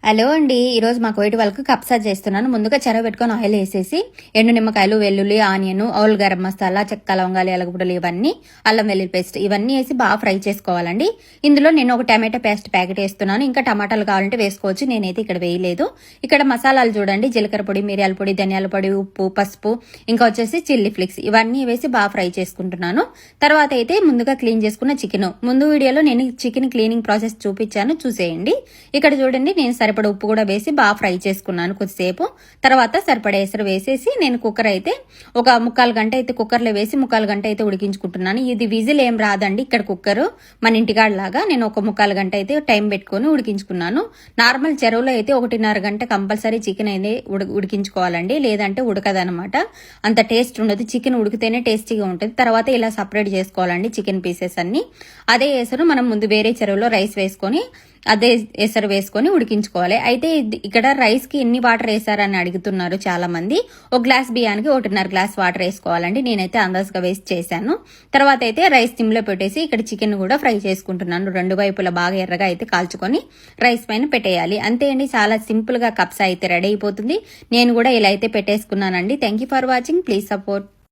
Hello అండి, ఈరోజు మా కోయిటి వాళ్ళకు కప్సా చేస్తున్నాను. ముందుగా చెరవ పెట్టుకొని ఆయిల్ వేసేసి ఎండు నిమ్మకాయలు, వెల్లుల్లి, ఆనియన్, ఆల్ గరం మసాలా, చెక్క, లవంగాలు, ఎలగపుడలు, ఇవన్నీ అల్లం వెల్లుల్లి పేస్ట్ ఇవన్నీ వేసి బాగా ఫ్రై చేసుకోవాలండి. ఇందులో నేను ఒక టమాటో పేస్ట్ ప్యాకెట్ వేస్తున్నాను. ఇంకా టమాటాలు కావాలంటే వేసుకోవచ్చు, నేనైతే ఇక్కడ వేయలేదు. ఇక్కడ మసాలాలు చూడండి, జీలకర్ర పొడి, మిరియాల పొడి, ధనియాల పొడి, ఉప్పు, పసుపు, ఇంకా వచ్చేసి చిల్లీ ఫ్లేక్స్ ఇవన్నీ వేసి బాగా ఫ్రై చేసుకుంటున్నాను. తర్వాత అయితే ముందుగా క్లీన్ చేసుకున్న చికెన్, ముందు వీడియోలో నేను చికెన్ క్లీనింగ్ ప్రాసెస్ చూపించాను, చూసేయండి. ఇక్కడ చూడండి, నేను సరిపడ ఉప్పు కూడా వేసి బాగా ఫ్రై చేసుకున్నాను కొద్దిసేపు. తర్వాత సరిపడా ఎసరు వేసేసి నేను కుక్కర్ అయితే ఒక 3/4 గంట అయితే కుక్కర్లో వేసి 3/4 గంట అయితే ఉడికించుకుంటున్నాను. ఇది విజిల్ ఏం రాదండి, ఇక్కడ కుక్కర్ మన ఇంటికాడ లాగా నేను ఒక 3/4 గంట అయితే టైం పెట్టుకొని ఉడికించుకున్నాను. నార్మల్ చెరువులో అయితే 1.5 గంట కంపల్సరీ చికెన్ అయితే ఉడికించుకోవాలండి, లేదంటే ఉడకదనమాట, అంత టేస్ట్ ఉండదు. చికెన్ ఉడికితేనే టేస్టీగా ఉంటుంది. తర్వాత ఇలా సపరేట్ చేసుకోవాలండి చికెన్ పీసెస్ అన్ని. అదే ఎసరు మనం ముందు వేరే చెరువులో రైస్ వేసుకొని అదే ఎసరు వేసుకొని ఉడికించుకోవాలి. అయితే ఇక్కడ రైస్ కి ఎన్ని వాటర్ వేసారని అడుగుతున్నారు చాలా మంది. ఒక గ్లాస్ బియ్యానికి 1.5 గ్లాస్ వాటర్ వేసుకోవాలండి. నేనైతే అందాజుగా వేసి చేశాను. తర్వాత అయితే రైస్ సిమ్లో పెట్టేసి ఇక్కడ చికెన్ కూడా ఫ్రై చేసుకుంటున్నాను. రెండు వైపులా బాగా ఎర్రగా అయితే కాల్చుకొని రైస్ పైన పెట్టేయాలి. అంతే అండి, చాలా సింపుల్ గా కప్సా అయితే రెడీ అయిపోతుంది. నేను కూడా ఇలా అయితే పెట్టేసుకున్నానండి. Thank you for watching. Please support.